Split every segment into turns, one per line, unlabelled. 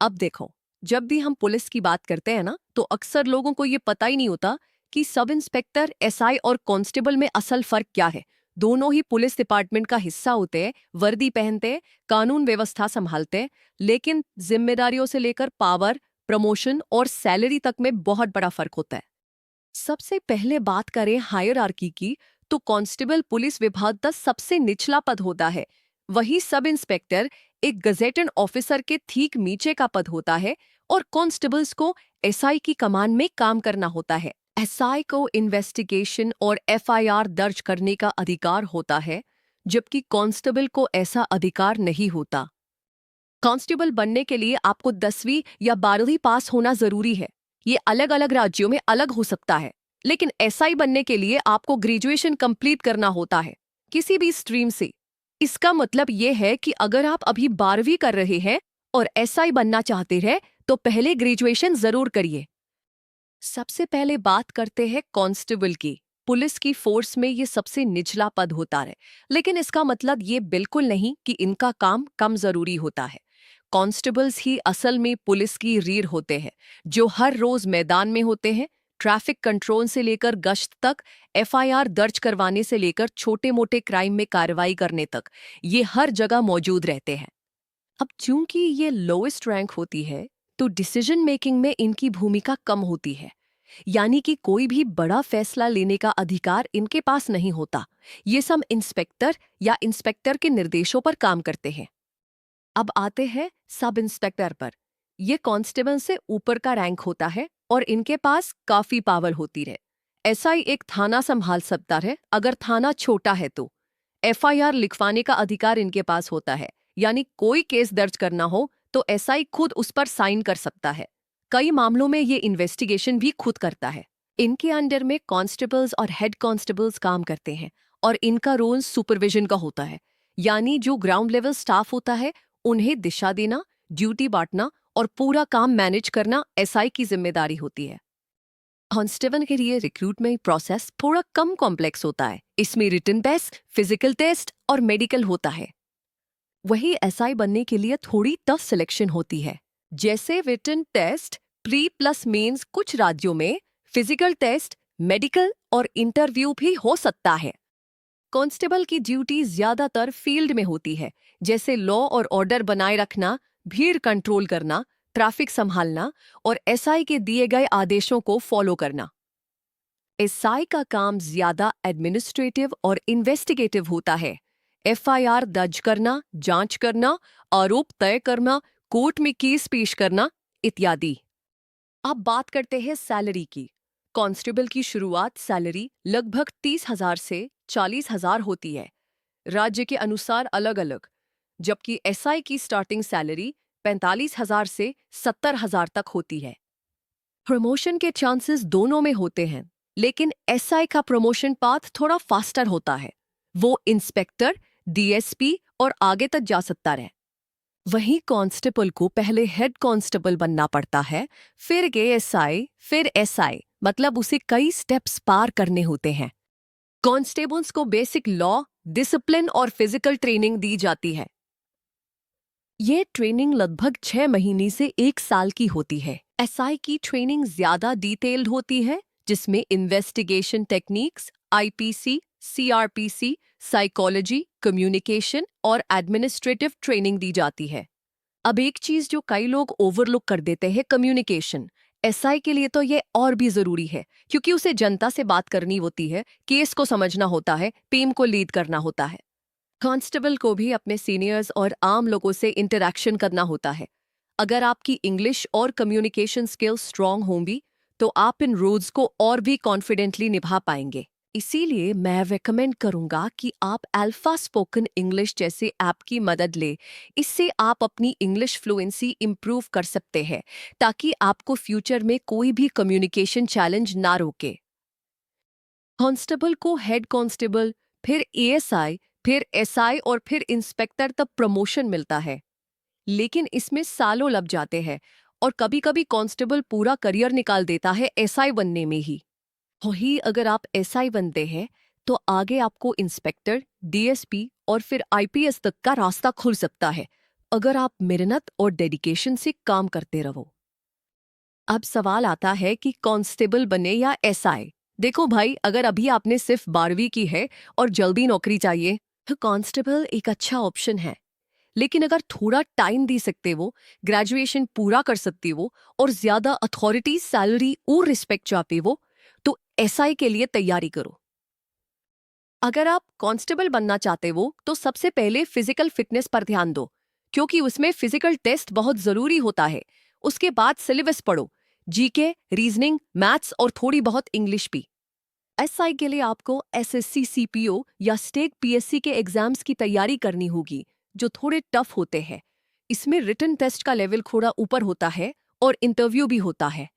अब देखो, जब भी हम पुलिस की बात करते हैं ना, तो अक्सर लोगों को ये पता ही नहीं होता कि सब इंस्पेक्टर, एसआई और कांस्टेबल में असल फर्क क्या है। दोनों ही पुलिस डिपार्टमेंट का हिस्सा होते हैं, वर्दी पहनते हैं, कानून व्यवस्था संभालते हैं, लेकिन जिम्मेदारियों से लेकर पावर, प्रमोशन और सैलरी तक में बहुत बड़ा फर्क होता है। सबसे पहले बात करें हायरार्की की, तो कांस्टेबल पुलिस विभाग का सबसे निचला पद होता है। वही सब इंस्पेक्टर एक गजेटेड ऑफिसर के ठीक नीचे का पद होता है और कांस्टेबल्स को एसआई की कमान में काम करना होता है। एसआई को इन्वेस्टिगेशन और एफआईआर दर्ज करने का अधिकार होता है, जबकि कांस्टेबल को ऐसा अधिकार नहीं होता। कांस्टेबल बनने के लिए आपको 10वीं या 12वीं पास होना जरूरी है। ये अलग अलग राज्यों में अलग हो सकता है, लेकिन एसआई बनने के लिए आपको ग्रेजुएशन कंप्लीट करना होता है, किसी भी स्ट्रीम से। इसका मतलब ये है कि अगर आप अभी 12वीं कर रहे हैं और एसआई बनना चाहते हैं, तो पहले ग्रेजुएशन जरूर करिए। सबसे पहले बात करते हैं कांस्टेबल की। पुलिस की फोर्स में ये सबसे निचला पद होता है, लेकिन इसका मतलब ये बिल्कुल नहीं कि इनका काम कम जरूरी होता है। कांस्टेबल्स ही असल में पुलिस की रीढ़ होते हैं, जो हर रोज मैदान में होते हैं। ट्रैफिक कंट्रोल से लेकर गश्त तक, एफआईआर दर्ज करवाने से लेकर छोटे मोटे क्राइम में कार्रवाई करने तक, ये हर जगह मौजूद रहते हैं। अब चूंकि ये लोएस्ट रैंक होती है, तो डिसीजन मेकिंग में इनकी भूमिका कम होती है। यानी कि कोई भी बड़ा फैसला लेने का अधिकार इनके पास नहीं होता। ये सब इंस्पेक्टर या इंस्पेक्टर के निर्देशों पर काम करते हैं। अब आते हैं सब इंस्पेक्टर पर। ये कांस्टेबल से ऊपर का रैंक होता है और इनके पास काफी पावर होती है। एसआई एक थाना संभाल सकता है अगर थाना छोटा है तो। एफआईआर लिखवाने का अधिकार इनके पास होता है, यानी कोई केस दर्ज करना हो तो एसआई खुद उस पर साइन कर सकता है। कई मामलों में ये इन्वेस्टिगेशन भी खुद करता है। इनके अंडर में कांस्टेबल्स और हेड कांस्टेबल्स काम करते हैं और इनका रोल सुपरविजन का होता है, यानी जो ग्राउंड लेवल स्टाफ होता है उन्हें दिशा देना, ड्यूटी बांटना और पूरा काम मैनेज करना एसआई की जिम्मेदारी होती है। कांस्टेबल के लिए रिक्रूटमेंट प्रोसेस थोड़ा कम कॉम्प्लेक्स होता है। इसमें रिटन टेस्ट, फिजिकल टेस्ट और मेडिकल होता है। वही एसआई बनने के लिए थोड़ी टफ सिलेक्शन होती है, जैसे written test, pre plus mains कुछ राज्यों में, फिजिकल टेस्ट, मेडिकल और इंटरव्यू भी हो सकता है। कांस्टेबल की ड्यूटी ज्यादातर फील्ड में होती है, जैसे लॉ और ऑर्डर बनाए रखना, भीड़ कंट्रोल करना, ट्रैफिक संभालना और एसआई के दिए गए आदेशों को फॉलो करना। एसआई का काम ज्यादा एडमिनिस्ट्रेटिव और इन्वेस्टिगेटिव होता है। एफआईआर दर्ज करना, जांच करना, आरोप तय करना, कोर्ट में केस पेश करना इत्यादि। अब बात करते हैं सैलरी की। कांस्टेबल की शुरुआत सैलरी लगभग 30,000 से 40,000 होती है, राज्य के अनुसार अलग अलग, जबकि एसआई की स्टार्टिंग सैलरी 45,000 से 70,000 तक होती है। प्रमोशन के चांसेस दोनों में होते हैं, लेकिन एसआई का प्रमोशन पाथ थोड़ा फास्टर होता है। वो इंस्पेक्टर, डीएसपी और आगे तक जा सकता है। वहीं कांस्टेबल को पहले हेड कांस्टेबल बनना पड़ता है, फिर एएसआई, फिर एसआई, मतलब उसे कई स्टेप्स पार करने होते हैं। कांस्टेबल्स को बेसिक लॉ, डिसिप्लिन और फिजिकल ट्रेनिंग दी जाती है। ये ट्रेनिंग लगभग 6 महीने से 1 साल की होती है। एसआई की ट्रेनिंग ज्यादा डिटेल्ड होती है, जिसमें investigation techniques, IPC, CrPC, psychology, communication और एडमिनिस्ट्रेटिव ट्रेनिंग दी जाती है। अब एक चीज जो कई लोग ओवरलुक कर देते हैं, कम्युनिकेशन। एसआई के लिए तो ये और भी जरूरी है, क्योंकि उसे जनता से बात करनी होती है, केस को समझना होता है, टीम को लीड करना होता है। कांस्टेबल को भी अपने सीनियर्स और आम लोगों से इंटरैक्शन करना होता है। अगर आपकी इंग्लिश और कम्युनिकेशन स्किल्स स्ट्रांग होंगी, तो आप इन रोल्स को और भी कॉन्फिडेंटली निभा पाएंगे। इसीलिए मैं रेकमेंड करूंगा कि आप अल्फा स्पोकन इंग्लिश जैसे ऐप की मदद लें। इससे आप अपनी इंग्लिश फ्लुएंसी इंप्रूव कर सकते हैं, ताकि आपको फ्यूचर में कोई भी कम्युनिकेशन चैलेंज ना रोके। कांस्टेबल को हेड कांस्टेबल, फिर एएसआई, फिर एसआई और फिर इंस्पेक्टर तक प्रमोशन मिलता है, लेकिन इसमें सालों लग जाते हैं और कभी-कभी कांस्टेबल पूरा करियर निकाल देता है एसआई बनने में ही। वही अगर आप एसआई बनते हैं, तो आगे आपको इंस्पेक्टर, डीएसपी और फिर आईपीएस तक का रास्ता खुल सकता है। अगर आप मेहनत और डेडिकेशन से काम करते रहो। अब सवाल आता है कि कांस्टेबल बने या एसआई। देखो भाई, अगर अभी आपने सिर्फ 12वीं की है और जल्दी नौकरी चाहिए तो कांस्टेबल एक अच्छा ऑप्शन है। लेकिन अगर थोड़ा टाइम दे सकते वो, ग्रेजुएशन पूरा कर सकती वो और ज्यादा अथॉरिटी, सैलरी और रिस्पेक्ट चाहते वो, तो एसआई के लिए तैयारी करो। अगर आप कांस्टेबल बनना चाहते हो तो सबसे पहले फिजिकल फिटनेस पर ध्यान दो, क्योंकि उसमें फिजिकल टेस्ट बहुत जरूरी होता है। उसके बाद सिलेबस पढ़ो, जीके, रीजनिंग, मैथ्स और थोड़ी बहुत इंग्लिश भी। एसआई के लिए आपको एसएससी, सीपीओ या स्टेट पीएससी के एग्जाम्स की तैयारी करनी होगी, जो थोड़े टफ होते हैं। इसमें रिटन टेस्ट का लेवल थोड़ा ऊपर होता है और इंटरव्यू भी होता है।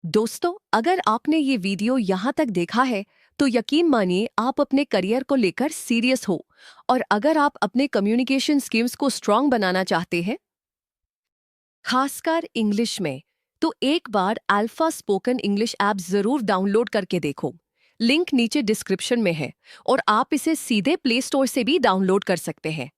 दोस्तों, अगर आपने ये वीडियो यहाँ तक देखा है तो यकीन मानिए आप अपने करियर को लेकर सीरियस हो। और अगर आप अपने कम्युनिकेशन स्किल्स को स्ट्रांग बनाना चाहते हैं, खासकर इंग्लिश में, तो एक बार अल्फा स्पोकन इंग्लिश ऐप जरूर डाउनलोड करके देखो। लिंक नीचे डिस्क्रिप्शन में है और आप इसे सीधे प्ले स्टोर से भी डाउनलोड कर सकते हैं।